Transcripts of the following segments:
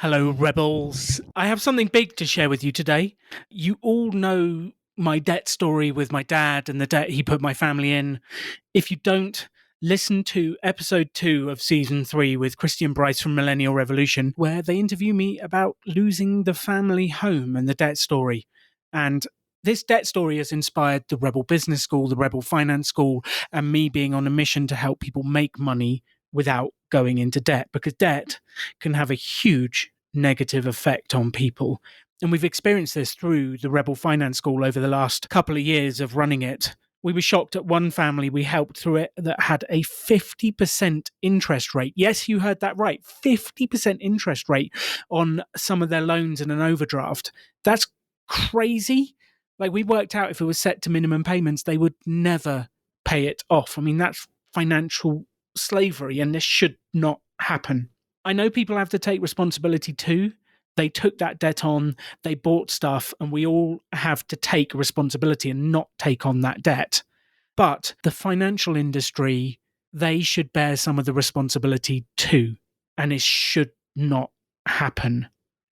Hello, rebels. I have something big to share with you today. You all know my debt story with my dad and the debt he put my family in. If you don't, listen to episode 2 of season 3 with Christian Bryce from Millennial Revolution, where they interview me about losing the family home and the debt story. And this debt story has inspired the Rebel Business School, the Rebel Finance School, and me being on a mission to help people make money without going into debt, because debt can have a huge negative effect on people. And we've experienced this through the Rebel Finance School over the last couple of years of running it. We were shocked at one family we helped through it that had a 50% interest rate. Yes, you heard that right. 50% interest rate on some of their loans and an overdraft. That's crazy. Like, we worked out if it was set to minimum payments, they would never pay it off. I mean, that's financial slavery, and this should not happen. I know people have to take responsibility too. They took that debt on, they bought stuff, and we all have to take responsibility and not take on that debt. But the financial industry, they should bear some of the responsibility too, and it should not happen.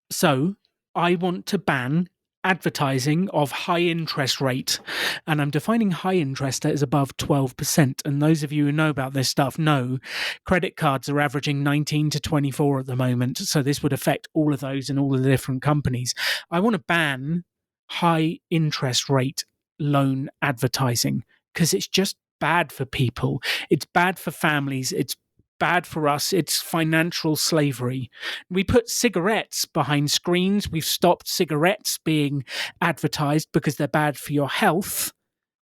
So I want to ban advertising of high interest rate, and I'm defining high interest as above 12%. And those of you who know about this stuff know credit cards are averaging 19 to 24 at the moment, so this would affect all of those and all of the different companies. I want to ban high interest rate loan advertising because it's just bad for people, it's bad for families, it's bad for us. It's financial slavery. We put cigarettes behind screens. We've stopped cigarettes being advertised because they're bad for your health.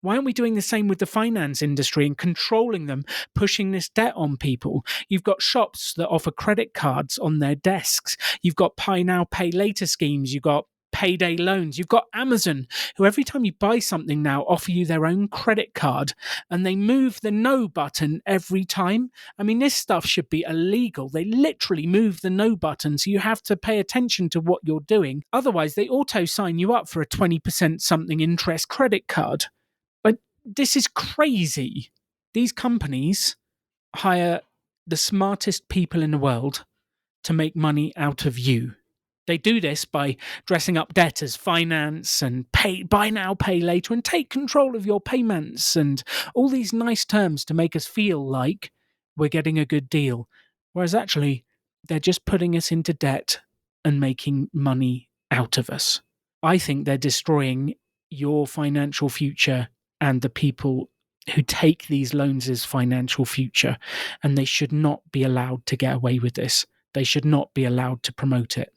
Why aren't we doing the same with the finance industry and controlling them, pushing this debt on people? You've got shops that offer credit cards on their desks. You've got buy now, pay later schemes. You've got payday loans. You've got Amazon, who every time you buy something now offer you their own credit card, and they move the no button every time. I mean, this stuff should be illegal. They literally move the no button, so you have to pay attention to what you're doing. Otherwise, they auto sign you up for a 20% something interest credit card. But this is crazy. These companies hire the smartest people in the world to make money out of you. They do this by dressing up debt as finance and buy now, pay later, and take control of your payments and all these nice terms to make us feel like we're getting a good deal. Whereas actually, they're just putting us into debt and making money out of us. I think they're destroying your financial future and the people who take these loans as financial future, and they should not be allowed to get away with this. They should not be allowed to promote it.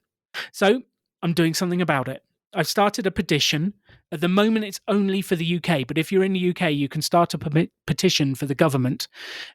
So I'm doing something about it. I've started a petition. At the moment, it's only for the UK, but if you're in the UK, you can start a petition for the government.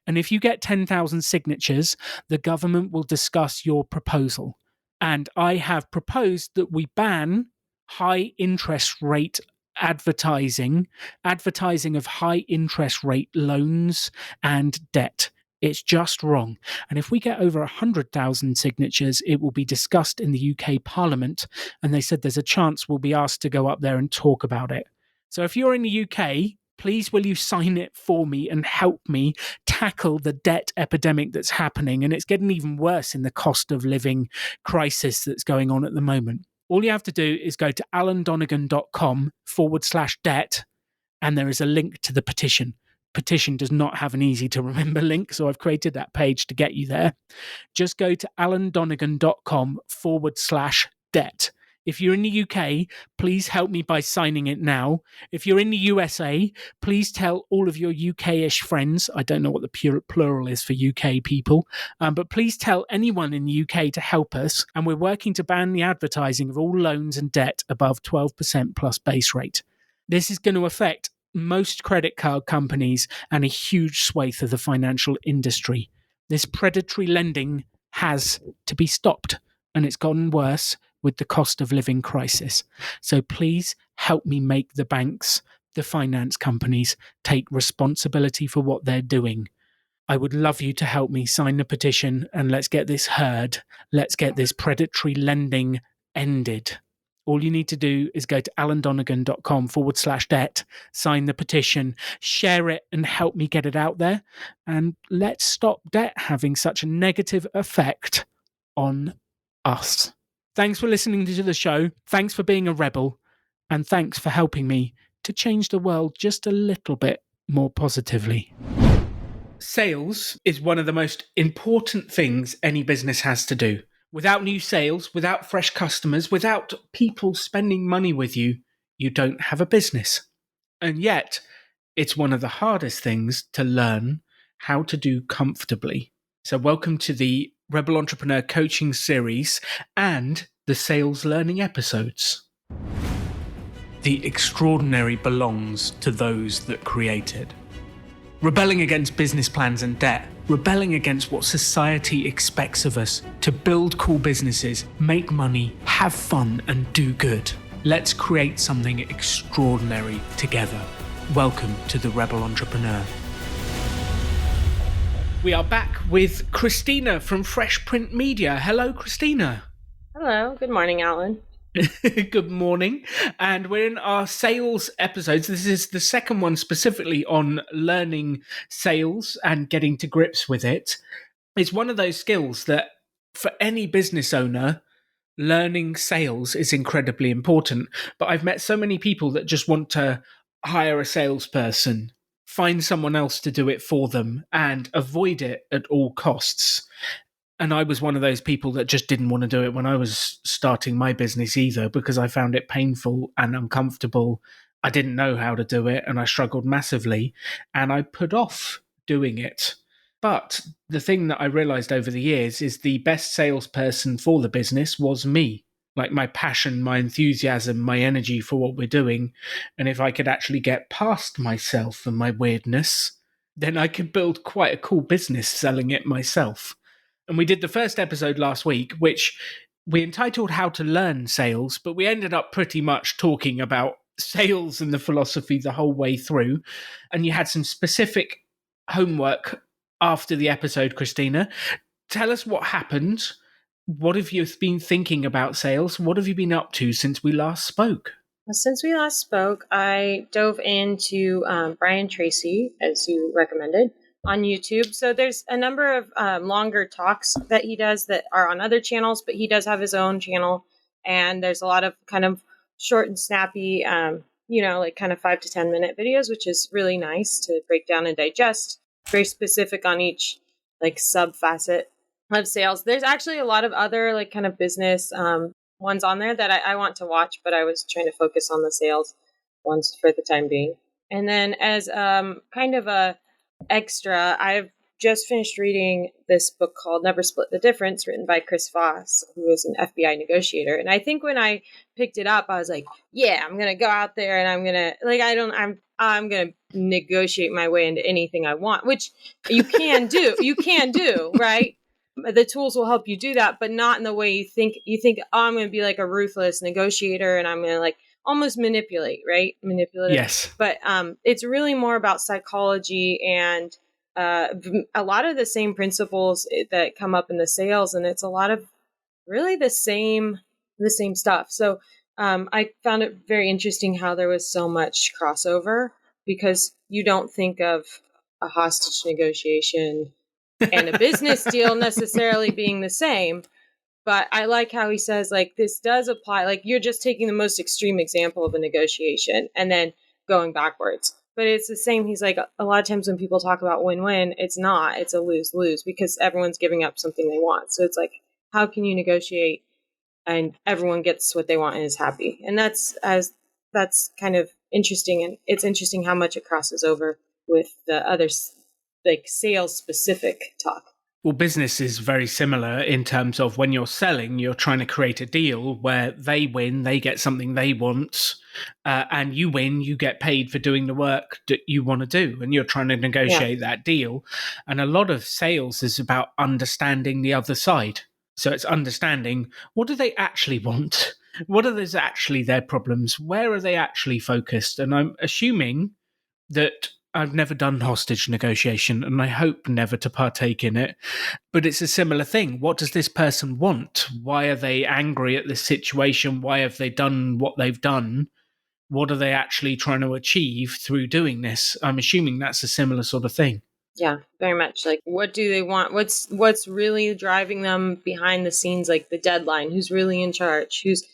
And if you get 10,000 signatures, the government will discuss your proposal. And I have proposed that we ban high interest rate advertising of high interest rate loans and debt. It's just wrong. And if we get over 100,000 signatures, it will be discussed in the UK Parliament. And they said there's a chance we'll be asked to go up there and talk about it. So if you're in the UK, please will you sign it for me and help me tackle the debt epidemic that's happening? And it's getting even worse in the cost of living crisis that's going on at the moment. All you have to do is go to alandonegan.com/debt, and there is a link to the petition. Petition does not have an easy to remember link, so I've created that page to get you there. Just go to alandonegan.com/debt. If you're in the UK, please help me by signing it now. If you're in the USA, please tell all of your UK-ish friends. I don't know what the plural is for UK people, but please tell anyone in the UK to help us. And we're working to ban the advertising of all loans and debt above 12% plus base rate. This is going to affect most credit card companies and a huge swathe of the financial industry. This predatory lending has to be stopped, and it's gotten worse with the cost of living crisis. So please help me make the banks, the finance companies, take responsibility for what they're doing. I would love you to help me sign the petition, and let's get this heard. Let's get this predatory lending ended. All you need to do is go to alandonegan.com/debt, sign the petition, share it, and help me get it out there. And let's stop debt having such a negative effect on us. Thanks for listening to the show. Thanks for being a rebel. And thanks for helping me to change the world just a little bit more positively. Sales is one of the most important things any business has to do. Without new sales, without fresh customers, without people spending money with you, you don't have a business. And yet, it's one of the hardest things to learn how to do comfortably. So welcome to the Rebel Entrepreneur Coaching Series and the Sales Learning episodes. The extraordinary belongs to those that create it. Rebelling against business plans and debt, rebelling against what society expects of us to build cool businesses, make money, have fun, and do good. Let's create something extraordinary together. Welcome to the Rebel Entrepreneur. We are back with Christina from Fresh Print Media. Hello, Christina. Hello. Good morning, Alan. Good morning. And we're in our sales episodes. This is the second one specifically on learning sales and getting to grips with it. It's one of those skills that for any business owner, learning sales is incredibly important. But I've met so many people that just want to hire a salesperson, find someone else to do it for them, and avoid it at all costs. And I was one of those people that just didn't want to do it when I was starting my business either, because I found it painful and uncomfortable. I didn't know how to do it and I struggled massively and I put off doing it. But the thing that I realized over the years is the best salesperson for the business was me. Like my passion, my enthusiasm, my energy for what we're doing. And if I could actually get past myself and my weirdness, then I could build quite a cool business selling it myself. And we did the first episode last week, which we entitled How to Learn Sales, but we ended up pretty much talking about sales and the philosophy the whole way through. And you had some specific homework after the episode, Christina. Tell us what happened. What have you been thinking about sales? What have you been up to since we last spoke? Since we last spoke, I dove into Brian Tracy, as you recommended, on YouTube. So there's a number of longer talks that he does that are on other channels, but he does have his own channel. And there's a lot of kind of short and snappy, like kind of 5 to 10 minute videos, which is really nice to break down and digest. Very specific on each like sub facet of sales. There's actually a lot of other like kind of business ones on there that I want to watch, but I was trying to focus on the sales ones for the time being. And then as kind of a extra, I've just finished reading this book called Never Split the Difference, written by Chris Voss, who is an FBI negotiator. And I think when I picked it up, I was like, yeah, I'm going to go out there and I'm going to negotiate my way into anything I want, which you can do. You can do, right? The tools will help you do that, but not in the way you think. You think, oh, I'm going to be like a ruthless negotiator and I'm going to like almost manipulate, right? Manipulative. Yes. But it's really more about psychology and a lot of the same principles that come up in the sales. And it's a lot of really the same stuff. So I found it very interesting how there was so much crossover, because you don't think of a hostage negotiation and a business deal necessarily being the same. But I like how he says, like, this does apply. Like, you're just taking the most extreme example of a negotiation and then going backwards. But it's the same. He's like, a lot of times when people talk about win-win, it's not. It's a lose-lose because everyone's giving up something they want. So it's like, how can you negotiate and everyone gets what they want and is happy? And that's kind of interesting. And it's interesting how much it crosses over with the other, like, sales-specific talk. Well, business is very similar in terms of when you're selling, you're trying to create a deal where they win, they get something they want, and you win, you get paid for doing the work that you want to do, and you're trying to negotiate that deal. And a lot of sales is about understanding the other side. So it's understanding, what do they actually want? What are actually their problems? Where are they actually focused? And I'm assuming that I've never done hostage negotiation and I hope never to partake in it. But it's a similar thing. What does this person want? Why are they angry at this situation? Why have they done what they've done? What are they actually trying to achieve through doing this? I'm assuming that's a similar sort of thing. Yeah, very much. Like, what do they want? What's really driving them behind the scenes? Like the deadline. Who's really in charge? Who's,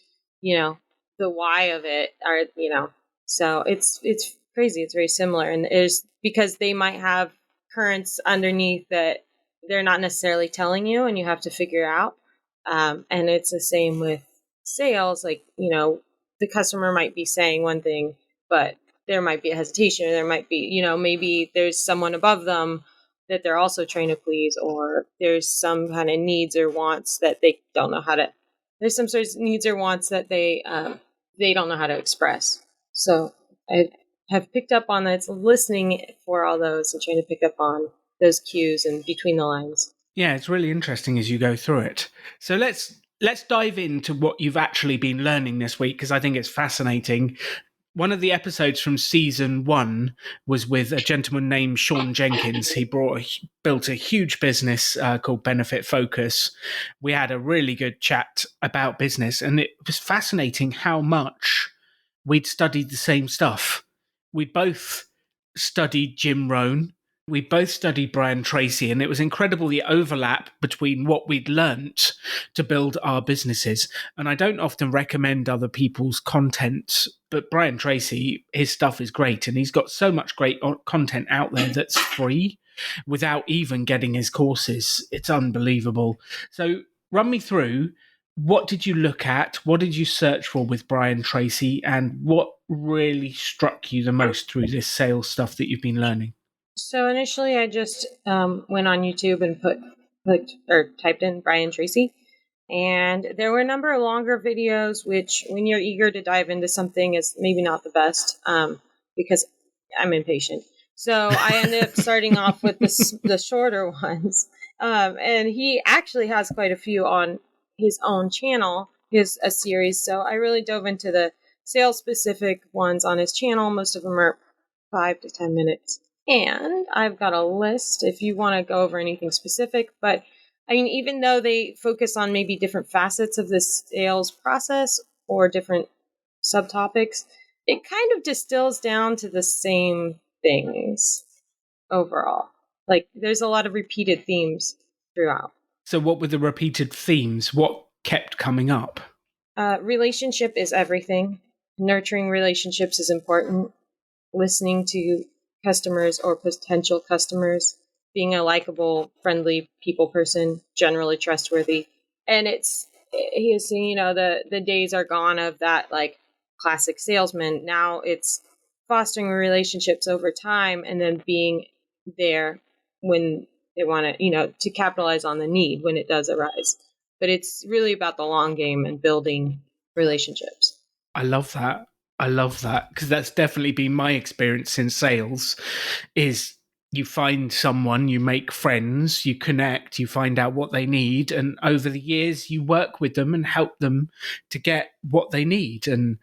you know, the why of it? Are So it's crazy. It's very similar, and it's because they might have currents underneath that they're not necessarily telling you, and you have to figure out. And it's the same with sales. Like, the customer might be saying one thing, but there might be a hesitation, or there might be, maybe there's someone above them that they're also trying to please, or there's some kind of needs or wants that they don't know how to, there's some sort of needs or wants that they don't know how to express. So I have picked up on that. It's listening for all those and trying to pick up on those cues and between the lines. Yeah, it's really interesting as you go through it. So let's dive into what you've actually been learning this week, because I think it's fascinating. One of the episodes from season 1 was with a gentleman named Sean Jenkins. He built a huge business called Benefit Focus. We had a really good chat about business, and it was fascinating how much we'd studied the same stuff. We'd both studied Jim Rohn. We both studied Brian Tracy, and it was incredible the overlap between what we'd learnt to build our businesses. And I don't often recommend other people's content, but Brian Tracy, his stuff is great, and he's got so much great content out there that's free without even getting his courses. It's unbelievable. So run me through, what did you look at? What did you search for with Brian Tracy? And what really struck you the most through this sales stuff that you've been learning? So initially, I just went on YouTube and typed in Brian Tracy, and there were a number of longer videos. Which, when you're eager to dive into something, is maybe not the best, because I'm impatient. So I ended up starting off with the shorter ones, and he actually has quite a few on his own channel. He has a series, so I really dove into the sales specific ones on his channel. Most of them are 5 to 10 minutes. And I've got a list if you want to go over anything specific. But I mean, even though they focus on maybe different facets of the sales process or different subtopics, it kind of distills down to the same things overall. Like, there's a lot of repeated themes throughout. So, what were the repeated themes? What kept coming up? Relationship is everything. Nurturing relationships is important. Listening to customers or potential customers, being a likable, friendly people person, generally trustworthy. And he is saying, the days are gone of that like classic salesman. Now it's fostering relationships over time and then being there when they want to, to capitalize on the need when it does arise. But it's really about the long game and building relationships. I love that. I love that, because that's definitely been my experience in sales. Is you find someone, you make friends, you connect, you find out what they need, and over the years you work with them and help them to get what they need. And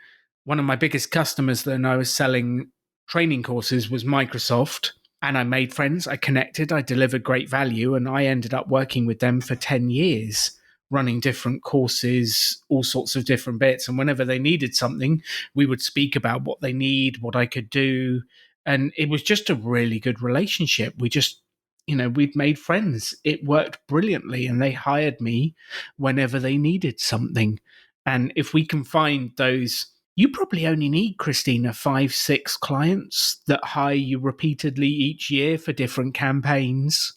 one of my biggest customers then I was selling training courses was Microsoft, and I made friends, I connected, I delivered great value, and I ended up working with them for 10 years, running different courses, all sorts of different bits. And whenever they needed something, we would speak about what they need, what I could do. And it was just a really good relationship. We just, we'd made friends. It worked brilliantly. And they hired me whenever they needed something. And if we can find those, you probably only need, Christina, 5, 6 clients that hire you repeatedly each year for different campaigns.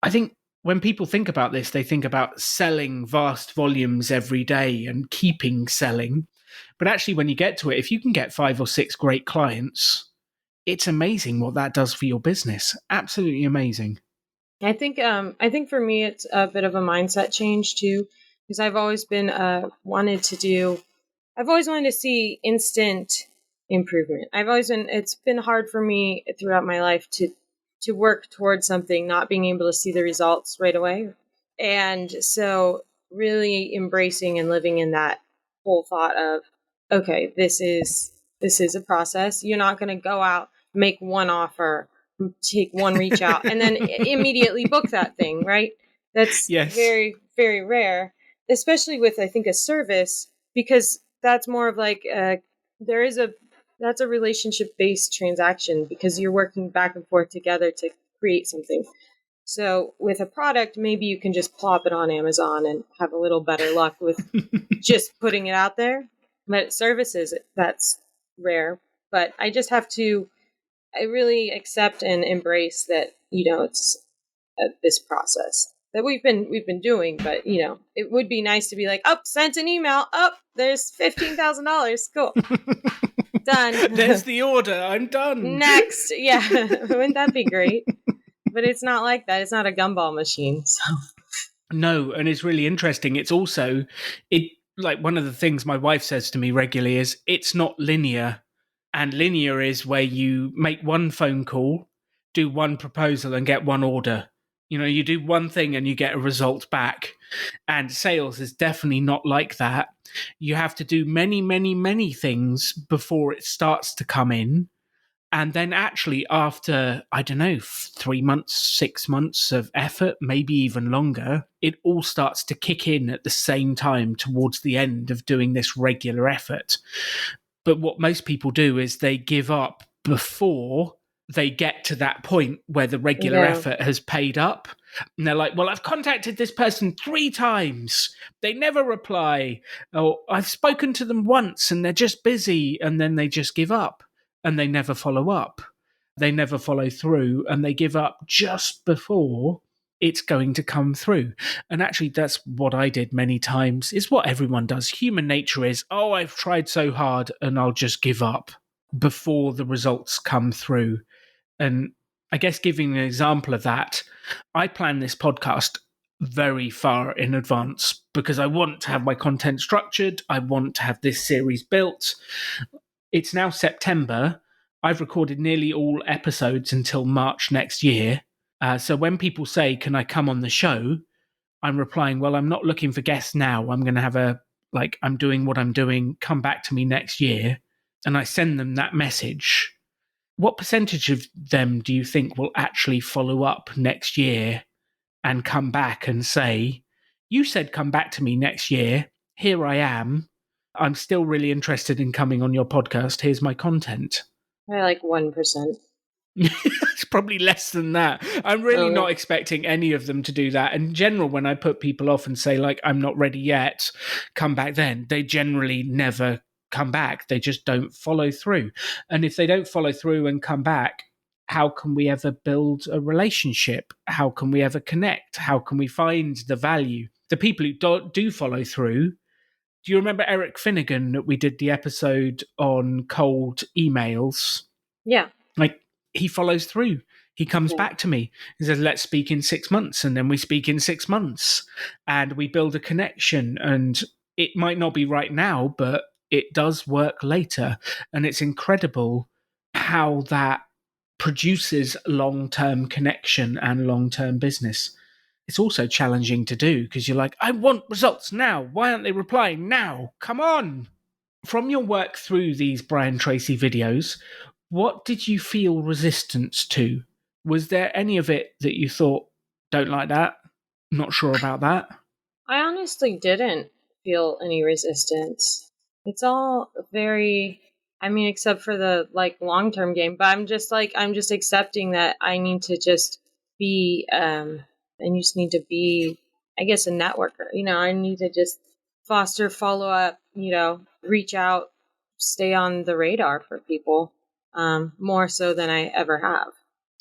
I think when people think about this, they think about selling vast volumes every day and keeping selling. But actually, when you get to it, if you can get 5 or 6 great clients, it's amazing what that does for your business. Absolutely amazing. I think for me it's a bit of a mindset change too, because I've always been I've always wanted to see instant improvement. It's been hard for me throughout my life to work towards something, not being able to see the results right away. And so really embracing and living in that whole thought of, okay, this is a process. You're not going to go out, make one offer, take one reach out, and then immediately book that thing, right? That's Yes. very, very rare, especially with, I think, a service, because that's more of like that's a relationship based transaction, because you're working back and forth together to create something. So with a product, maybe you can just plop it on Amazon and have a little better luck with just putting it out there. But services, that's rare. But I just have to, I really accept and embrace that, it's this process that we've been doing. But it would be nice to be like, oh, sent an email, oh, there's $15,000, cool, done. There's the order, I'm done. Next, yeah, wouldn't that be great? But it's not like that. It's not a gumball machine. So No, and it's really interesting. It's also like one of the things my wife says to me regularly is it's not linear. And linear is where you make one phone call, do one proposal and get one order. You do one thing and you get a result back. And sales is definitely not like that. You have to do many, many, many things before it starts to come in. And then actually after, I don't know, 3 months, 6 months of effort, maybe even longer, it all starts to kick in at the same time towards the end of doing this regular effort. But what most people do is they give up before they get to that point where the regular effort has paid up. And they're like, well, I've contacted this person 3 times. They never reply. Or I've spoken to them once and they're just busy. And then they just give up and they never follow up. They never follow through and they give up just before it's going to come through. And actually, that's what I did many times. It's what everyone does. Human nature is, oh, I've tried so hard and I'll just give up before the results come through. And I guess giving an example of that, I plan this podcast very far in advance because I want to have my content structured. I want to have this series built. It's now September. I've recorded nearly all episodes until March next year. So when people say, can I come on the show? I'm replying, well, I'm not looking for guests now. I'm going to have I'm doing what I'm doing. Come back to me next year. And I send them that message. What percentage of them do you think will actually follow up next year and come back and say, you said come back to me next year. Here I am. I'm still really interested in coming on your podcast. Here's my content. I like 1%. It's probably less than that. I'm really not expecting any of them to do that. In general, when I put people off and say, like, I'm not ready yet, come back then, they generally never come back. They just don't follow through. And if they don't follow through and come back, how can we ever build a relationship? How can we ever connect? How can we find the value? The people who do follow through. Do you remember Eric Finnegan that we did the episode on cold emails? Yeah. Like, he follows through. He comes back to me. He says, let's speak in 6 months. And then we speak in 6 months and we build a connection. And it might not be right now, but it does work later. And it's incredible how that produces long-term connection and long-term business. It's also challenging to do because you're like, I want results now. Why aren't they replying now? Come on. From your work through these Brian Tracy videos, what did you feel resistance to? Was there any of it that you thought, don't like that? Not sure about that? I honestly didn't feel any resistance. It's all very, except for the long-term game, but I'm just accepting that I need to just be, I just need to be, I guess, a networker. I need to just foster follow-up, reach out, stay on the radar for people, more so than I ever have.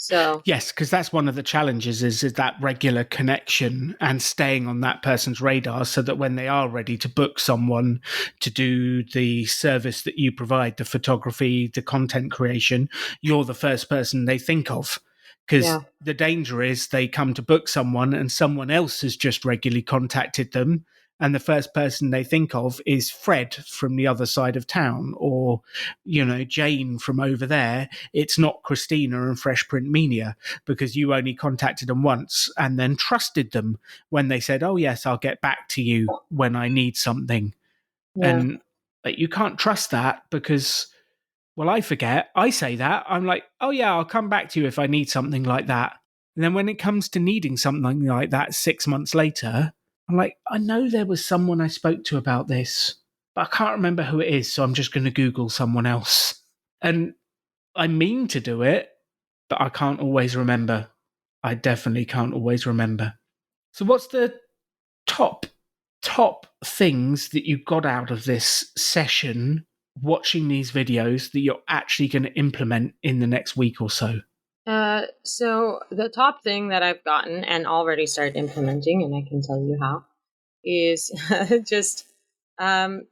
So yes, because that's one of the challenges is that regular connection and staying on that person's radar so that when they are ready to book someone to do the service that you provide, the photography, the content creation, you're the first person they think of. Because the danger is they come to book someone and someone else has just regularly contacted them. And the first person they think of is Fred from the other side of town or, Jane from over there. It's not Christina and Fresh Print Media because you only contacted them once and then trusted them when they said, oh, yes, I'll get back to you when I need something. Yeah. And you can't trust that because, well, I forget. I say that. I'm like, oh, yeah, I'll come back to you if I need something like that. And then when it comes to needing something like that 6 months later, I'm like, I know there was someone I spoke to about this, but I can't remember who it is, so I'm just going to Google someone else. And I mean to do it, but I can't always remember. I definitely can't always remember. So, what's the top things that you got out of this session watching these videos that you're actually going to implement in the next week or so? So the top thing that I've gotten and already started implementing, and I can tell you how, is just um,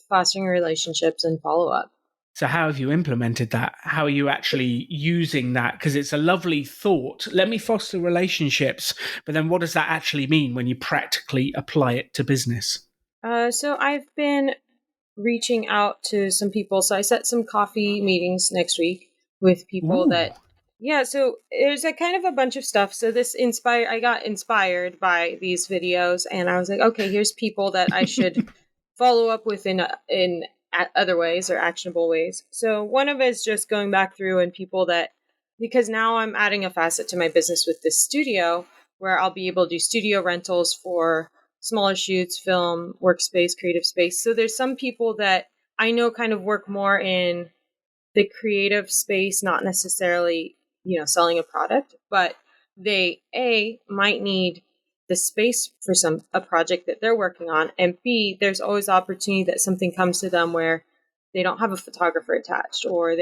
fostering relationships and follow up. So, how have you implemented that? How are you actually using that? Because it's a lovely thought. Let me foster relationships. But then, what does that actually mean when you practically apply it to business? So I've been reaching out to some people. So I set some coffee meetings next week with people Ooh. that, yeah. So there's a kind of a bunch of stuff. So I got inspired by these videos, and I was like, okay, here's people that I should follow up with in other ways or actionable ways. So one of it is just going back through and people that, because now I'm adding a facet to my business with this studio where I'll be able to do studio rentals for smaller shoots, film, workspace, creative space. So there's some people that I know kind of work more in the creative space, not necessarily, selling a product, but they might need the space for a project that they're working on, and B, there's always opportunity that something comes to them where they don't have a photographer attached, or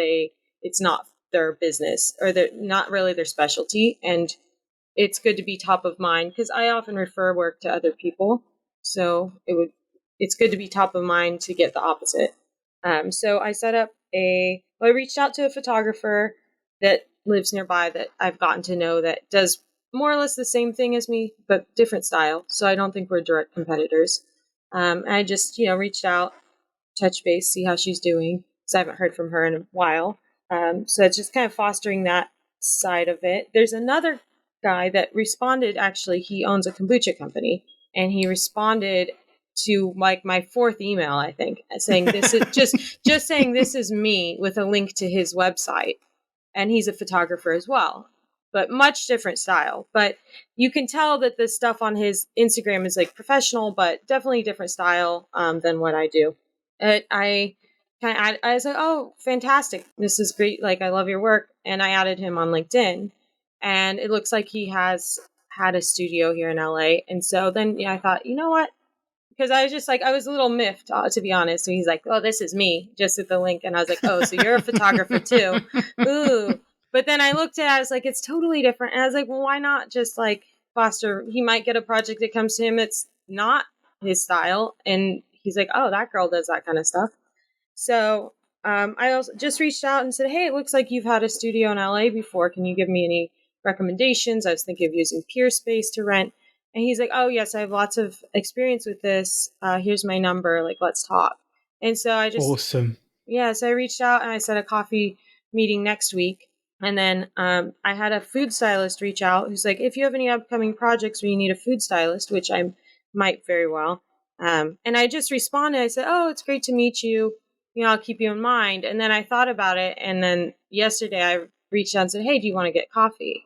it's not their business, or they're not really their specialty, and it's good to be top of mind because I often refer work to other people. So it's good to be top of mind to get the opposite. So I set up I reached out to a photographer that lives nearby that I've gotten to know that does more or less the same thing as me, but different style. So I don't think we're direct competitors. And I just, reached out, touch base, see how she's doing because I haven't heard from her in a while. So it's just kind of fostering that side of it. There's another guy that responded. Actually, he owns a kombucha company, and he responded to like my fourth email, I think, saying this is just saying this is me with a link to his website, and he's a photographer as well, but much different style. But you can tell that the stuff on his Instagram is like professional, but definitely different style than what I do. I was like, oh, fantastic. This is great. Like, I love your work. And I added him on LinkedIn. And it looks like he has had a studio here in LA. And so then I thought, you know what? Because I was just like, I was a little miffed, to be honest. So he's like, oh, this is me, just at the link. And I was like, oh, so you're a photographer too. Ooh. But then I looked at it, I was like, it's totally different. And I was like, well, why not just like foster? He might get a project that comes to him. It's not his style. And he's like, oh, that girl does that kind of stuff. So I also just reached out and said, hey, it looks like you've had a studio in LA before. Can you give me any recommendations? I was thinking of using Peer Space to rent. And he's like, oh, yes, I have lots of experience with this. Here's my number. Like, let's talk. And so Awesome. so I reached out and I set a coffee meeting next week. And then I had a food stylist reach out who's like, if you have any upcoming projects where you need a food stylist, which I might very well. And I just responded. I said, oh, it's great to meet you. I'll keep you in mind. And then I thought about it. And then yesterday I reached out and said, hey, do you want to get coffee?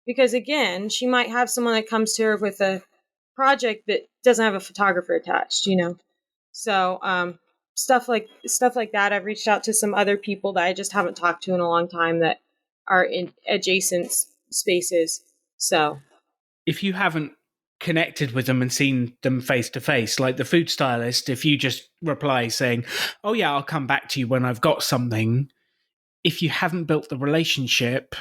Because again, she might have someone that comes to her with a project that doesn't have a photographer attached. So stuff like that. I've reached out to some other people that I just haven't talked to in a long time that are in adjacent spaces. So If you haven't connected with them and seen them face to face, like the food stylist, if you just reply saying, oh, yeah, I'll come back to you when I've got something, if you haven't built the relationship,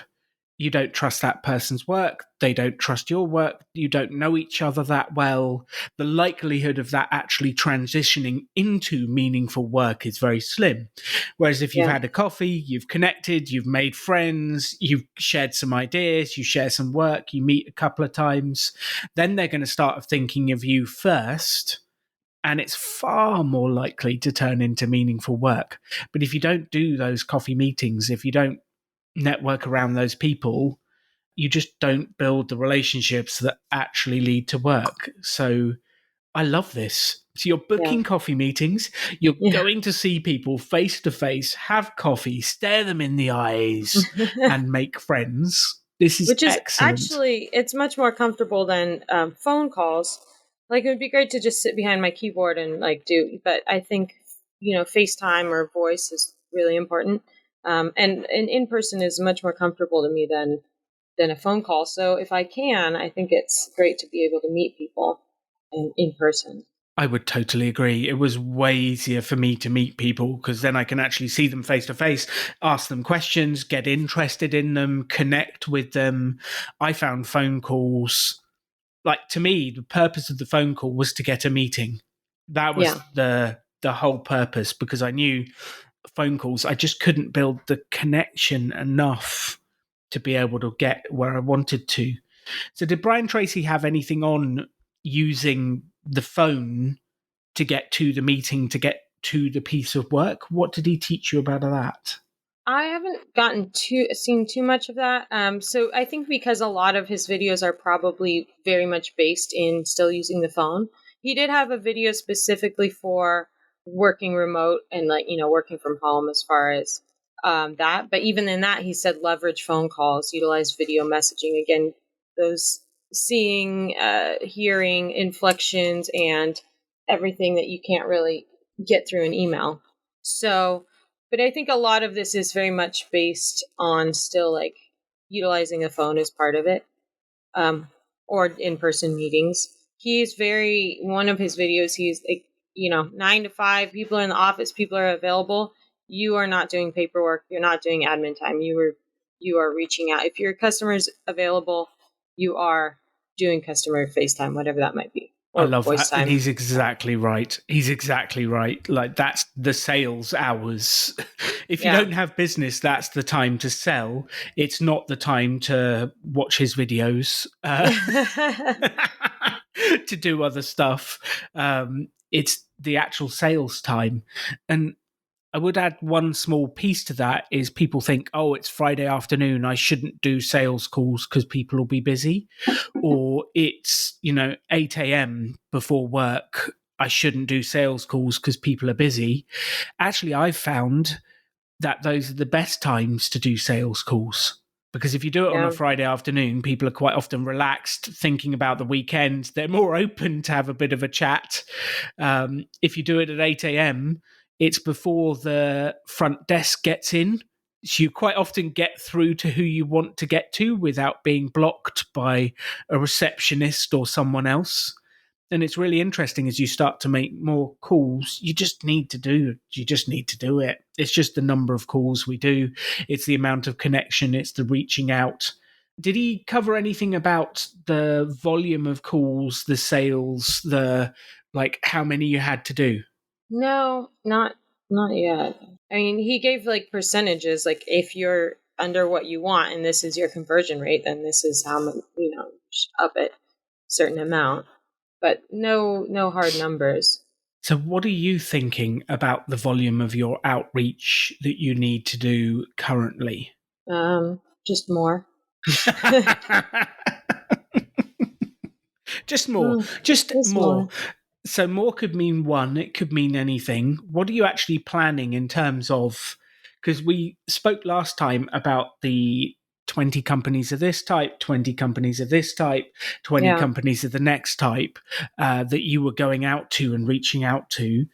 you don't trust that person's work. They don't trust your work. You don't know each other that well. The likelihood of that actually transitioning into meaningful work is very slim. Whereas if you've yeah, had a coffee, you've connected, you've made friends, you've shared some ideas, you share some work, you meet a couple of times, then they're going to start thinking of you first. And it's far more likely to turn into meaningful work. But if you don't do those coffee meetings, if you don't network around those people, you just don't build the relationships that actually lead to work. So I love this. So you're yeah, booking coffee meetings, you're yeah. going to see people face to face, have coffee, stare them in the eyes, and make friends. This is Which is excellent. actually, it's much more comfortable than phone calls. Like, it would be great to just sit behind my keyboard and like do, but I think, FaceTime or voice is really important. And in person is much more comfortable to me than than a phone call. So if I can, I think it's great to be able to meet people in person. I would totally agree. It was way easier for me to meet people because then I can actually see them face to face, ask them questions, get interested in them, connect with them. I found phone calls, like, to me, the purpose of the phone call was to get a meeting. That was Yeah. the whole purpose, because I knew phone calls, I just couldn't build the connection enough to be able to get where I wanted to. So did Brian Tracy have anything on using the phone to get to the meeting, to get to the piece of work? What did he teach you about that? I haven't seen too much of that. So I think because a lot of his videos are probably very much based in still using the phone. He did have a video specifically for working remote and working from home as far as that. But even in that, he said leverage phone calls, utilize video messaging. Again, those seeing, hearing inflections and everything that you can't really get through an email. So, but I think a lot of this is very much based on still like utilizing a phone as part of it, or in-person meetings. One of his videos, he's like, 9 to 5, people are in the office, people are available. You are not doing paperwork. You're not doing admin time. You are reaching out. If your customer's available, you are doing customer FaceTime, whatever that might be, I or love voice that. And time. he's exactly right. He's exactly right. Like, that's the sales hours. If you Yeah. don't have business, that's the time to sell. It's not the time to watch his videos, to do other stuff. It's the actual sales time. And I would add one small piece to that is people think, oh, it's Friday afternoon, I shouldn't do sales calls because people will be busy. Or it's, 8 a.m. before work, I shouldn't do sales calls because people are busy. Actually, I've found that those are the best times to do sales calls. Because if you do it on a Yeah. Friday afternoon, people are quite often relaxed, thinking about the weekend. They're more open to have a bit of a chat. If you do it at 8 a.m., it's before the front desk gets in. So you quite often get through to who you want to get to without being blocked by a receptionist or someone else. And it's really interesting as you start to make more calls. You just need to do it. It's just the number of calls we do. It's the amount of connection. It's the reaching out. Did he cover anything about the volume of calls, the sales, like how many you had to do? No, not yet. I mean, he gave like percentages, like if you're under what you want and this is your conversion rate, then this is how much, up it certain amount. But no hard numbers. So, what are you thinking about the volume of your outreach that you need to do currently? Just more. Just more. Just Just more. more. So more could mean one, it could mean anything. What are you actually planning in terms of, because we spoke last time about the 20 companies of this type, 20 companies of this type, 20 Yeah. companies of the next type, that you were going out to and reaching out to.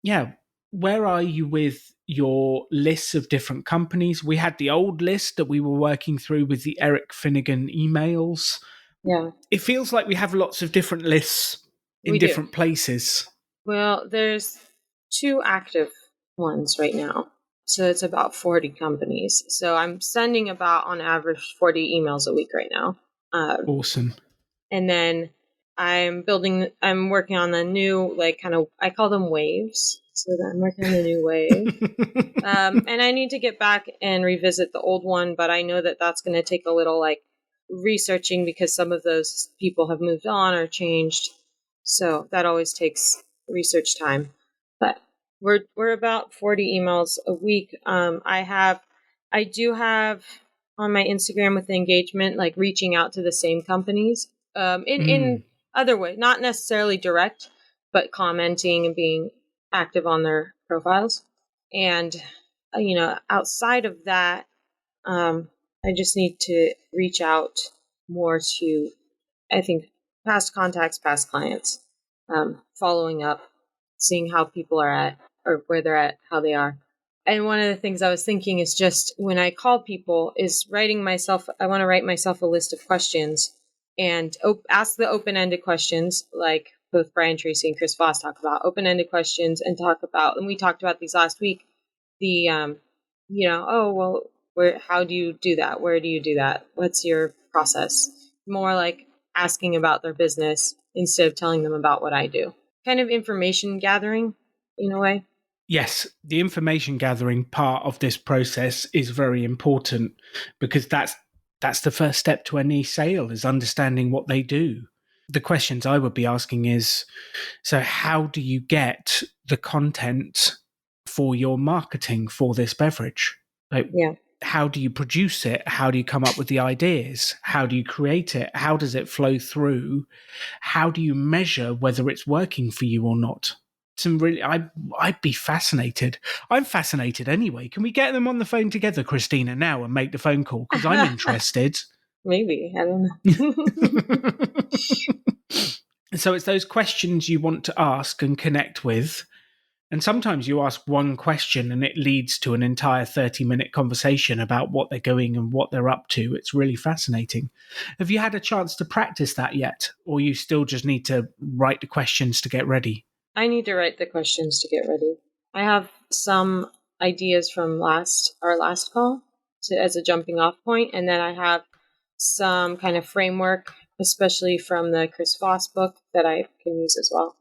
Yeah. Where are you with your lists of different companies? We had the old list that we were working through with the Eric Finnegan emails. Yeah. It feels like we have lots of different lists in We do. different places. Well, there's 2 active ones right now. So it's about 40 companies. So I'm sending about on average 40 emails a week right now. Awesome. And then I'm working on the new, like, kind of, I call them waves. So that I'm working on the new wave. And I need to get back and revisit the old one, but I know that that's going to take a little, like, researching because some of those people have moved on or changed. So that always takes research time. But we're about 40 emails a week. I do have on my Instagram with the engagement, like reaching out to the same companies, in other way, not necessarily direct, but commenting and being active on their profiles. And outside of that, I just need to reach out more to, I think, past contacts, past clients, following up, seeing how people are at, or where they're at, how they are. And one of the things I was thinking is just when I call people is I want to write myself a list of questions and ask the open-ended questions, like both Brian Tracy and Chris Voss talk about open-ended questions, and we talked about these last week, how do you do that? Where do you do that? What's your process? More like asking about their business instead of telling them about what I do. Kind of information gathering in a way. Yes, the information gathering part of this process is very important, because that's the first step to any sale, is understanding what they do. The questions I would be asking is, so how do you get the content for your marketing for this beverage? Like, how do you produce it? How do you come up with the ideas? How do you create it? How does it flow through? How do you measure whether it's working for you or not? I'd be fascinated. I'm fascinated anyway. Can we get them on the phone together, Christina, now and make the phone call? Because I'm interested. Maybe. I don't know. So it's those questions you want to ask and connect with. And sometimes you ask one question and it leads to an entire 30-minute conversation about what they're going and what they're up to. It's really fascinating. Have you had a chance to practice that yet? Or you still just need to write the questions to get ready? I need to write the questions to get ready. I have some ideas from our last call as a jumping off point, and then I have some kind of framework, especially from the Chris Voss book, that I can use as well.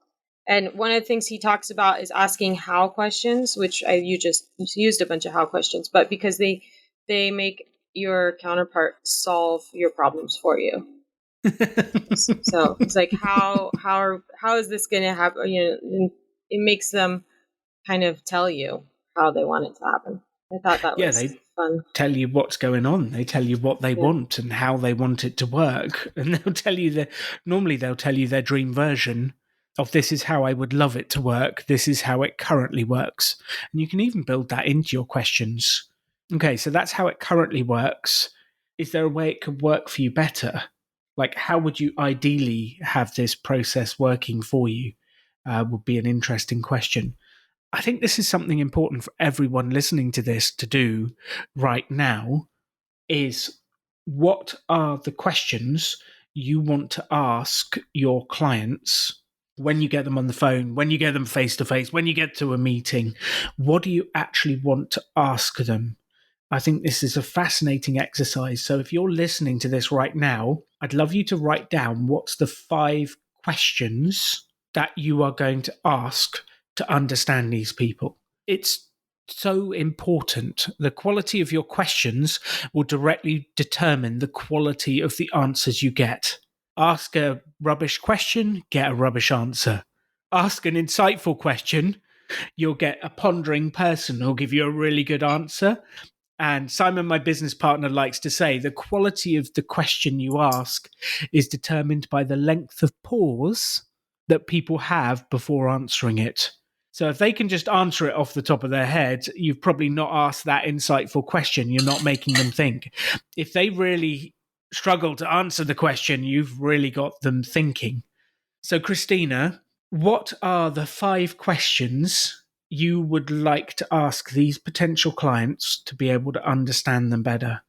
And one of the things he talks about is asking how questions, which you just used a bunch of how questions, but because they make your counterpart solve your problems for you. So it's like, how is this going to happen? It makes them kind of tell you how they want it to happen. I thought that was fun. Tell you what's going on. They tell you what they want and how they want it to work. And they'll tell you normally they'll tell you their dream version of, this is how I would love it to work. This is how it currently works. And you can even build that into your questions. Okay, so that's how it currently works. Is there a way it could work for you better? Like, how would you ideally have this process working for you? Would be an interesting question. I think this is something important for everyone listening to this to do right now, is what are the questions you want to ask your clients when you get them on the phone, when you get them face to face, when you get to a meeting? What do you actually want to ask them? I think this is a fascinating exercise. So if you're listening to this right now, I'd love you to write down what's the 5 questions that you are going to ask to understand these people. It's so important. The quality of your questions will directly determine the quality of the answers you get. Ask a rubbish question, get a rubbish answer. Ask an insightful question, you'll get a pondering person who'll give you a really good answer. And Simon, my business partner, likes to say the quality of the question you ask is determined by the length of pause that people have before answering it. So if they can just answer it off the top of their head, you've probably not asked that insightful question. You're not making them think. If they really struggle to answer the question, you've really got them thinking. So Christina, what are the 5 questions you would like to ask these potential clients to be able to understand them better?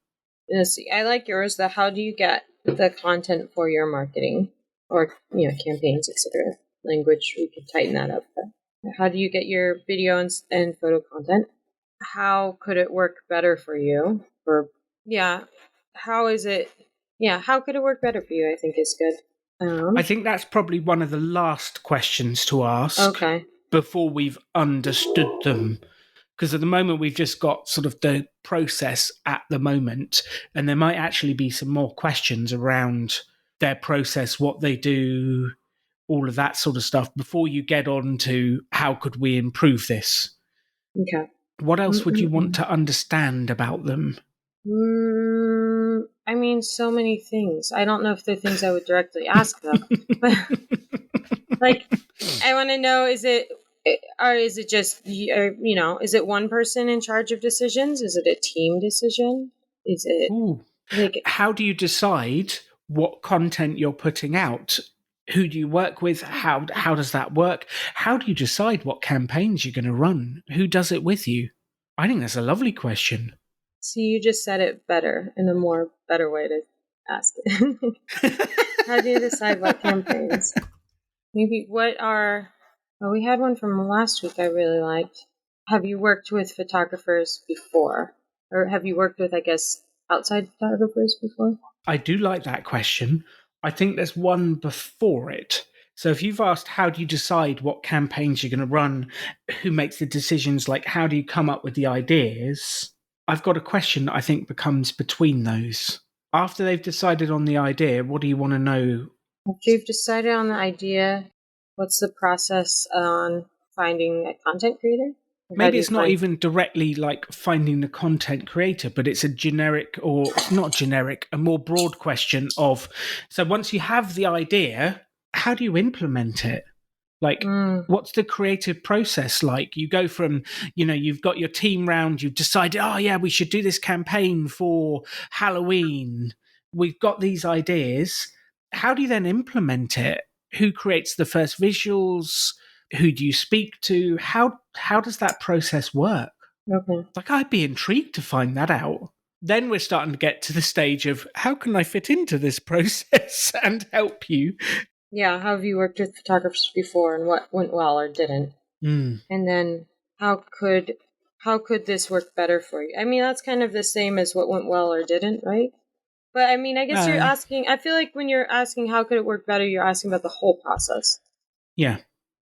Yes, I like yours. How do you get the content for your marketing or campaigns, etc. Language, we could tighten that up. But how do you get your video and photo content? How could it work better for you? How is it? Yeah, how could it work better for you? I think is good. I think that's probably one of the last questions to ask before we've understood them. Because at the moment, we've just got sort of the process at the moment, and there might actually be some more questions around their process, what they do, all of that sort of stuff, before you get on to how could we improve this. Okay. What else would you want to understand about them? I mean, so many things. I don't know if they're things I would directly ask them. But, like, I want to know, is it just, is it one person in charge of decisions? Is it a team decision? Is it how do you decide what content you're putting out? Who do you work with? How does that work? How do you decide what campaigns you're going to run? Who does it with you? I think that's a lovely question. See, you just said it better in a more better way to ask it. How do you decide what campaigns? Maybe what are. Oh, we had one from last week I really liked. Have you worked with photographers before? Or have you worked with, I guess, outside photographers before? I do like that question. I think there's one before it. So if you've asked how do you decide what campaigns you're going to run, who makes the decisions, like how do you come up with the ideas? I've got a question that I think becomes between those. After they've decided on the idea, what do you want to know? After you've decided on the idea, what's the process on finding a content creator? Or how Maybe do you it's not find. even directly like finding the content creator, but it's a generic, or not generic, a more broad question of, so once you have the idea, how do you implement it? Like, Mm, what's the creative process like? You go from, you've got your team round, you've decided, oh, yeah, we should do this campaign for Halloween. We've got these ideas. How do you then implement it? Who creates the first visuals? Who do you speak to? How does that process work? okay. Like, I'd be intrigued to find that out. Then we're starting to get to the stage of how can I fit into this process and help you? Yeah, how have you worked with photographers before and what went well or didn't? Mm. And then how could this work better for you? I mean, that's kind of the same as what went well or didn't, right? But I mean, I guess you're Uh, asking, I feel like when you're asking how could it work better, you're asking about the whole process. yeah.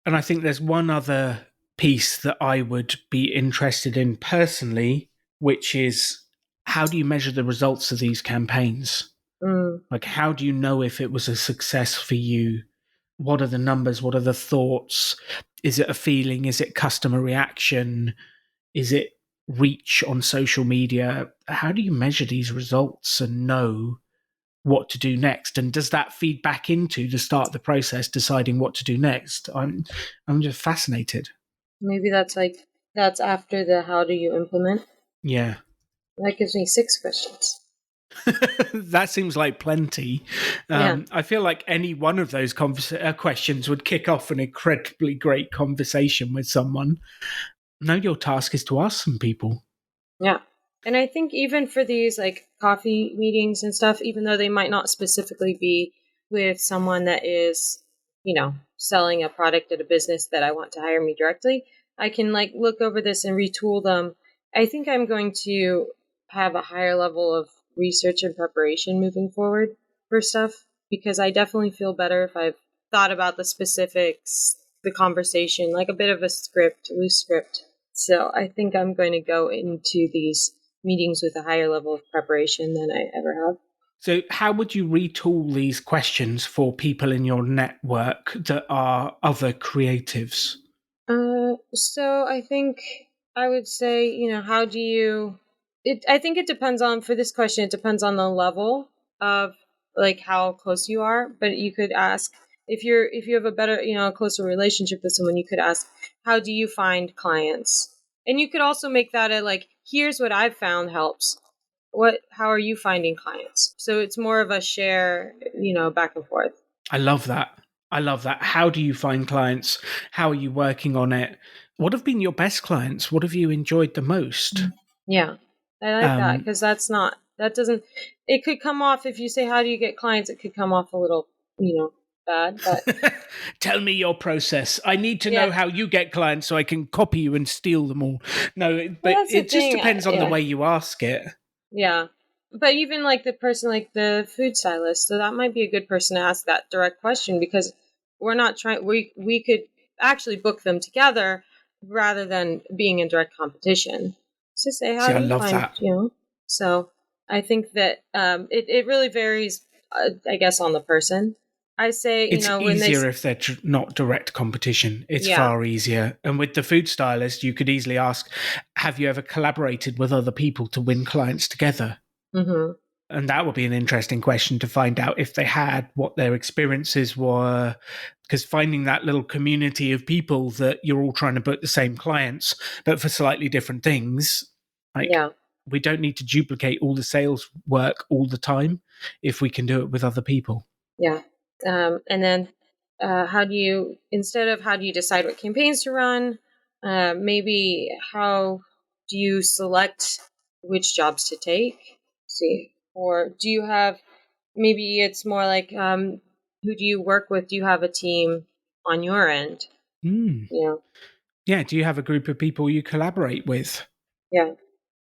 And I think there's one other piece that I would be interested in personally, which is how do you measure the results of these campaigns? Mm, Like, how do you know if it was a success for you? What are the numbers? What are the thoughts? Is it a feeling? Is it customer reaction? Is it reach on social media? How do you measure these results and know what to do next? And does that feed back into the start of the process, deciding what to do next? I'm just fascinated. maybe that's after the how do you implement. Yeah. That gives me 6 questions. That seems like plenty. Yeah. I feel like any one of those questions would kick off an incredibly great conversation with someone. Now your task is to ask some people. Yeah. And I think even for these like coffee meetings and stuff, even though they might not specifically be with someone that is, selling a product at a business that I want to hire me directly, I can like look over this and retool them. I think I'm going to have a higher level of research and preparation moving forward for stuff because I definitely feel better if I've thought about the specifics, the conversation, like a bit of a script, loose script. So I think I'm going to go into these meetings with a higher level of preparation than I ever have. So, how would you retool these questions for people in your network that are other creatives? So I think I would say, how do you? I think it depends on for this question. It depends on the level of like how close you are. But you could ask if you have a better, a closer relationship with someone. You could ask, how do you find clients? And you could also make that a like, here's what I've found helps. How are you finding clients? So it's more of a share, back and forth. I love that. I love that. How do you find clients? How are you working on it? What have been your best clients? What have you enjoyed the most? Yeah, I like that Um, because that doesn't, it could come off if you say, how do you get clients? It could come off a little, bad, but Tell me your process. I need to yeah. know how you get clients so I can copy you and steal them all. No, Well, but that's the it just thing. depends on the Yeah. way you ask it. Yeah. But even like the person, like the food stylist, so that might be a good person to ask that direct question because we're not trying, we could actually book them together rather than being in direct competition. So say, how See, do I you love find, that. So I think that it really varies, I guess, on the person. I say, It's when easier if they're not direct competition. It's yeah. far easier. And with the food stylist, you could easily ask, have you ever collaborated with other people to win clients together? Mm-hmm. And that would be an interesting question to find out if they had, what their experiences were. Because finding that little community of people that you're all trying to book the same clients, but for slightly different things, like Yeah. we don't need to duplicate all the sales work all the time if we can do it with other people. Yeah. And then instead of how do you decide what campaigns to run, maybe how do you select which jobs to take? See, or do you have, maybe it's more like, who do you work with? Do you have a team on your end? Mm. Yeah. Yeah. Do you have a group of people you collaborate with? Yeah.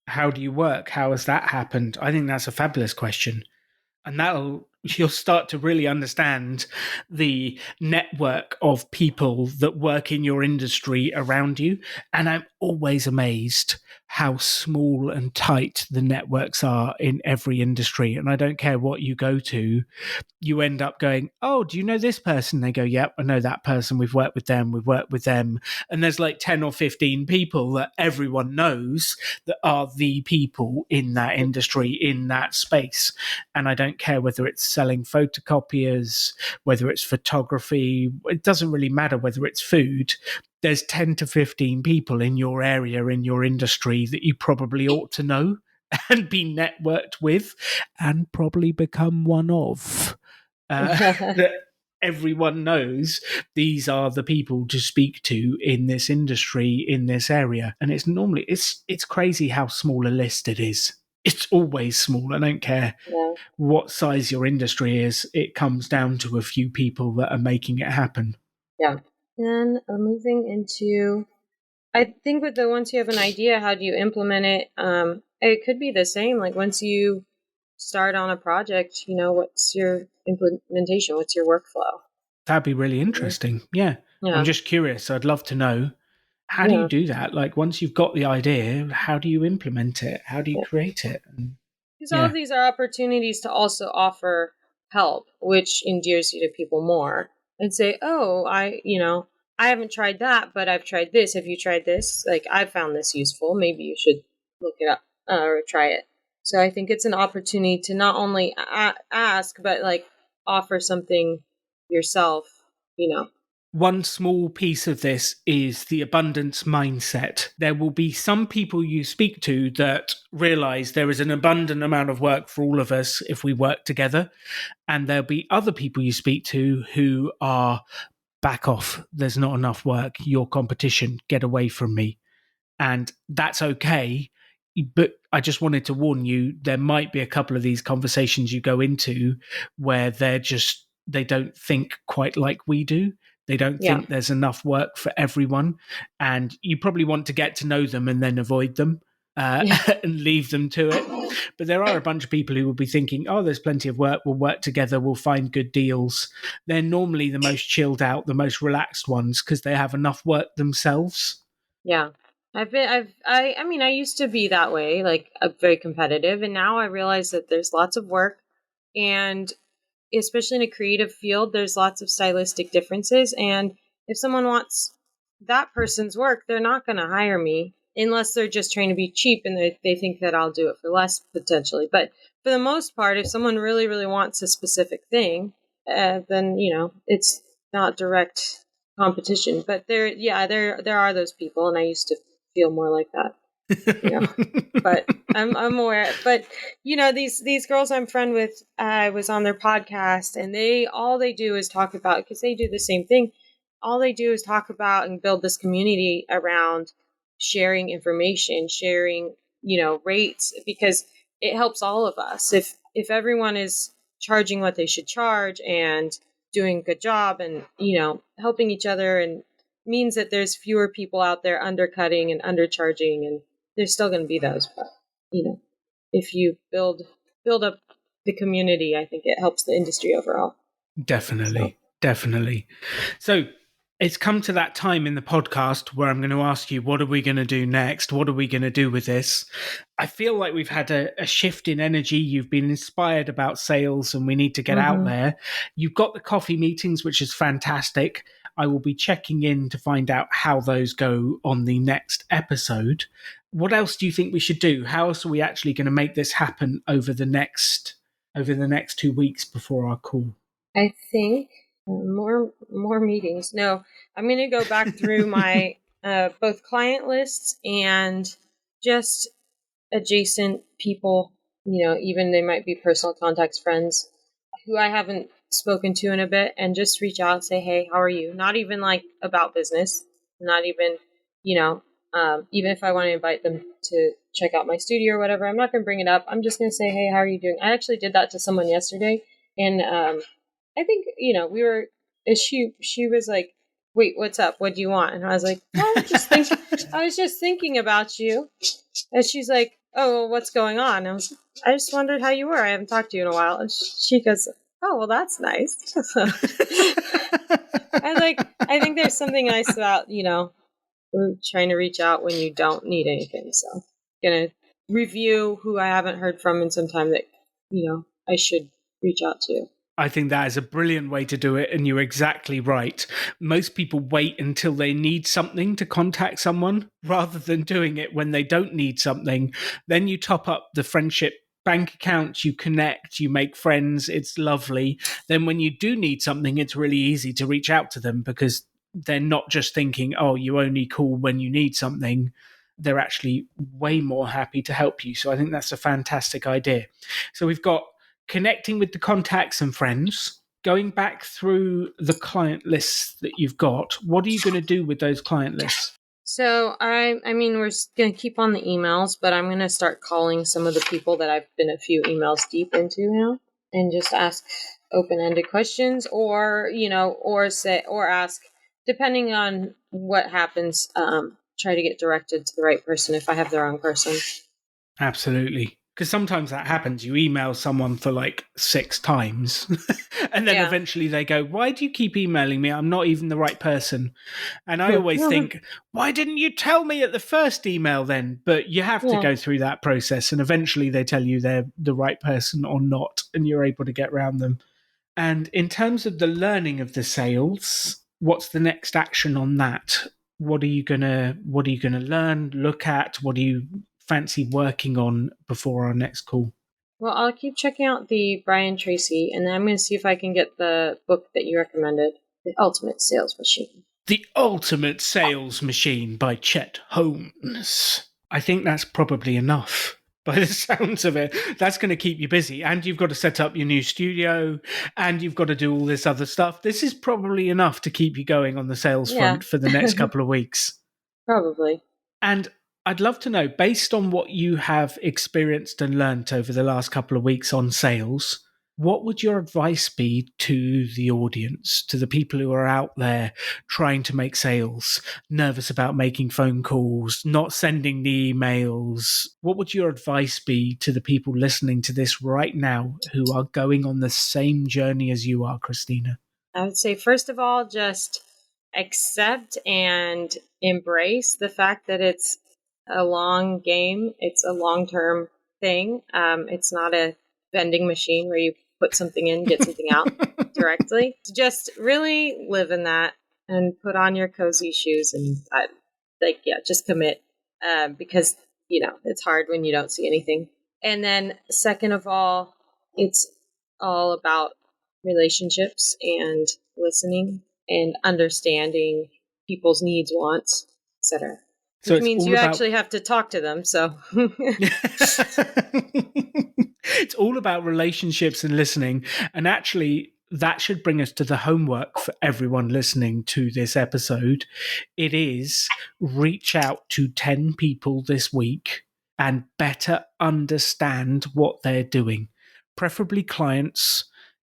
How do you work? How has that happened? I think that's a fabulous question. And you'll start to really understand the network of people that work in your industry around you. And I'm always amazed how small and tight the networks are in every industry. And I don't care what you go to, you end up going, oh, do you know this person? They go, yep, I know that person. We've worked with them. We've worked with them. And there's like 10 or 15 people that everyone knows that are the people in that industry, in that space. And I don't care whether it's selling photocopiers, whether it's photography, it doesn't really matter whether it's food. There's 10 to 15 people in your area, in your industry that you probably ought to know and be networked with and probably become one of. That everyone knows these are the people to speak to in this industry, in this area. And it's crazy how small a list it is. It's always small. I don't care Yeah. what size your industry is. It comes down to a few people that are making it happen. Yeah. And moving into, I think with the, once you have an idea, how do you implement it? It could be the same. Like once you start on a project, what's your implementation? What's your workflow? That'd be really interesting. Yeah. I'm Yeah. just curious. I'd love to know. How do you Yeah. do that? Like once you've got the idea, how do you implement it? How do you Yeah. create it? And Because all of yeah, these are opportunities to also offer help, which endears you to people more and say, oh, I haven't tried that, but I've tried this. Have you tried this? Like, I found this useful. Maybe you should look it up or try it. So I think it's an opportunity to not only ask, but like offer something yourself, one small piece of this is the abundance mindset. There will be some people you speak to that realize there is an abundant amount of work for all of us if we work together. And there'll be other people you speak to who are back off. There's not enough work. Your competition, get away from me. And that's okay. But I just wanted to warn you, there might be a couple of these conversations you go into where they don't think quite like we do. They don't Yeah. think there's enough work for everyone. And you probably want to get to know them and then avoid them Yeah. and leave them to it. But there are a bunch of people who will be thinking, oh, there's plenty of work. We'll work together. We'll find good deals. They're normally the most chilled out, the most relaxed ones because they have enough work themselves. Yeah. I mean, I used to be that way, like very competitive. And now I realize that there's lots of work, and especially in a creative field, there's lots of stylistic differences. And if someone wants that person's work, they're not going to hire me unless they're just trying to be cheap and they think that I'll do it for less potentially. But for the most part, if someone really, really wants a specific thing, then, it's not direct competition. But there are those people, and I used to feel more like that. But I'm aware. But these girls I'm friend with, I was on their podcast, and all they do is talk about, because they do the same thing. All they do is talk about and build this community around sharing information, sharing rates, because it helps all of us. If everyone is charging what they should charge and doing a good job, and helping each other, and means that there's fewer people out there undercutting and undercharging, and there's still going to be those, but if you build up the community, I think it helps the industry overall. Definitely. So it's come to that time in the podcast where I'm going to ask you, what are we going to do next? What are we going to do with this? I feel like we've had a shift in energy. You've been inspired about sales, and we need to get out there. You've got the coffee meetings, which is fantastic. I will be checking in to find out how those go on the next episode. What else do you think we should do? How else are we actually going to make this happen over the next 2 weeks before our call? I think more meetings. No, I'm going to go back through my both client lists and just adjacent people. Even they might be personal contacts, friends who I haven't spoken to in a bit, and just reach out, say, hey, how are you? Not even like about business, not even, Even if I want to invite them to check out my studio or whatever, I'm not going to bring it up. I'm just going to say, hey, how are you doing? I actually did that to someone yesterday. And I think, she was like, wait, what's up? What do you want? And I was like, I was just thinking about you. And she's like, oh, well, what's going on? And I just wondered how you were. I haven't talked to you in a while. And she goes, oh, well, that's nice. I think there's something nice about, trying to reach out when you don't need anything. So gonna review who I haven't heard from in some time that, I should reach out to. I think that is a brilliant way to do it, and you're exactly right. Most people wait until they need something to contact someone rather than doing it when they don't need something. Then you top up the friendship bank account, you connect, you make friends, it's lovely. Then when you do need something, it's really easy to reach out to them because they're not just thinking, oh, you only call when you need something. They're actually way more happy to help you. So I think that's a fantastic idea. So we've got connecting with the contacts and friends, going back through the client lists that you've got. What are you going to do with those client lists? So I mean, we're going to keep on the emails, but I'm going to start calling some of the people that I've been a few emails deep into now and just ask open-ended questions or ask, depending on what happens, try to get directed to the right person if I have the wrong person. Absolutely. Because sometimes that happens. You email someone for like 6 times and then eventually they go, why do you keep emailing me? I'm not even the right person. And I always think, why didn't you tell me at the first email then? But you have to go through that process and eventually they tell you they're the right person or not, and you're able to get around them. And in terms of the learning of the sales, what's the next action on that? What are you gonna learn, look at? What do you fancy working on before our next call? Well, I'll keep checking out the Brian Tracy, and then I'm going to see if I can get the book that you recommended, The Ultimate Sales Machine. The Ultimate Sales Machine by Chet Holmes. I think that's probably enough. By the sounds of it, that's going to keep you busy. And you've got to set up your new studio and you've got to do all this other stuff. This is probably enough to keep you going on the sales front for the next couple of weeks. Probably. And I'd love to know, based on what you have experienced and learnt over the last couple of weeks on sales, what would your advice be to the audience, to the people who are out there trying to make sales, nervous about making phone calls, not sending the emails? What would your advice be to the people listening to this right now who are going on the same journey as you are, Christina? I would say, first of all, just accept and embrace the fact that it's a long game. It's a long-term thing. It's not a vending machine where you put something in, get something out directly. Just really live in that and put on your cozy shoes and just commit because, it's hard when you don't see anything. And then second of all, it's all about relationships and listening and understanding people's needs, wants, etc. So which means you actually have to talk to them. So it's all about relationships and listening. And actually, that should bring us to the homework for everyone listening to this episode. It is reach out to 10 people this week and better understand what they're doing, preferably clients.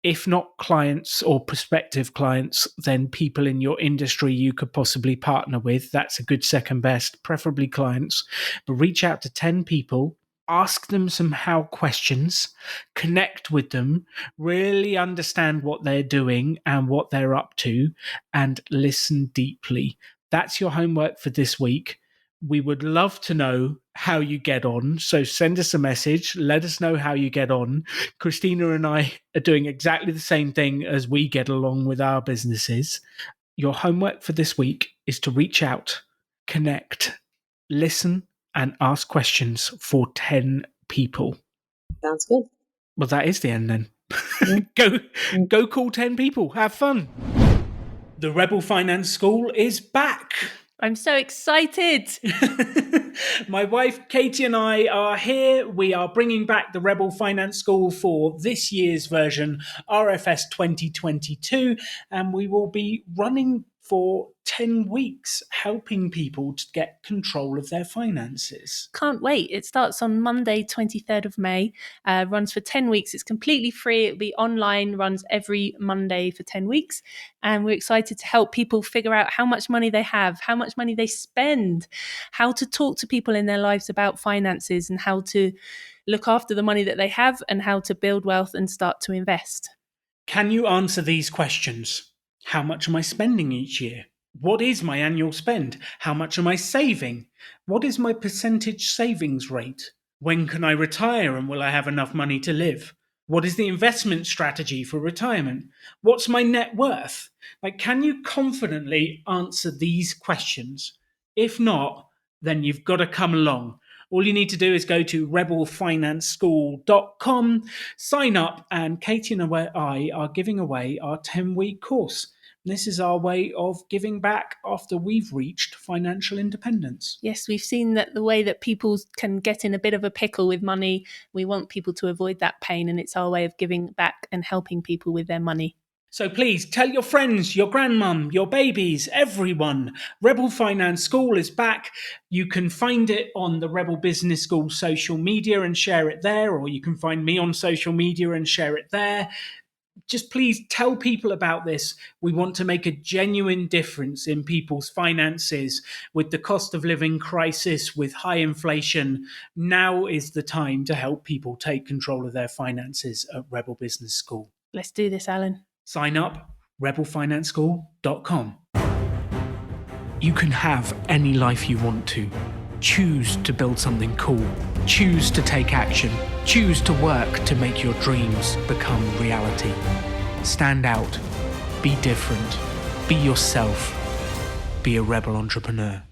If not clients or prospective clients, then people in your industry you could possibly partner with. That's a good second best, preferably clients. But reach out to 10 people, ask them some how questions, connect with them, really understand what they're doing and what they're up to, and listen deeply. That's your homework for this week. We would love to know how you get on. So send us a message. Let us know how you get on. Christina and I are doing exactly the same thing as we get along with our businesses. Your homework for this week is to reach out, connect, listen, and ask questions for 10 people. Sounds good. Well, that is the end then. Go call 10 people. Have fun. The Rebel Finance School is back. I'm so excited. My wife, Katie, and I are here. We are bringing back the Rebel Finance School for this year's version, RFS 2022, and we will be running for 10 weeks, helping people to get control of their finances. Can't wait. It starts on Monday, 23rd of May, runs for 10 weeks. It's completely free. It'll be online, runs every Monday for 10 weeks. And we're excited to help people figure out how much money they have, how much money they spend, how to talk to people in their lives about finances, and how to look after the money that they have, and how to build wealth and start to invest. Can you answer these questions? How much am I spending each year? What is my annual spend? How much am I saving? What is my percentage savings rate? When can I retire and will I have enough money to live? What is the investment strategy for retirement? What's my net worth? Can you confidently answer these questions? If not, then you've got to come along. All you need to do is go to rebelfinanceschool.com, sign up, and Katie and I are giving away our 10-week course. This is our way of giving back after we've reached financial independence. Yes, we've seen that the way that people can get in a bit of a pickle with money, we want people to avoid that pain, and it's our way of giving back and helping people with their money. So please tell your friends, your grandmum, your babies, everyone. Rebel Finance School is back. You can find it on the Rebel Business School social media and share it there, or you can find me on social media and share it there. Just please tell people about this. We want to make a genuine difference in people's finances. With the cost of living crisis, with high inflation, now is the time to help people take control of their finances at Rebel Business School. Let's do this, Alan. Sign up, rebelfinanceschool.com. You can have any life you want to. Choose to build something cool. Choose to take action. Choose to work to make your dreams become reality. Stand out. Be different. Be yourself. Be a rebel entrepreneur.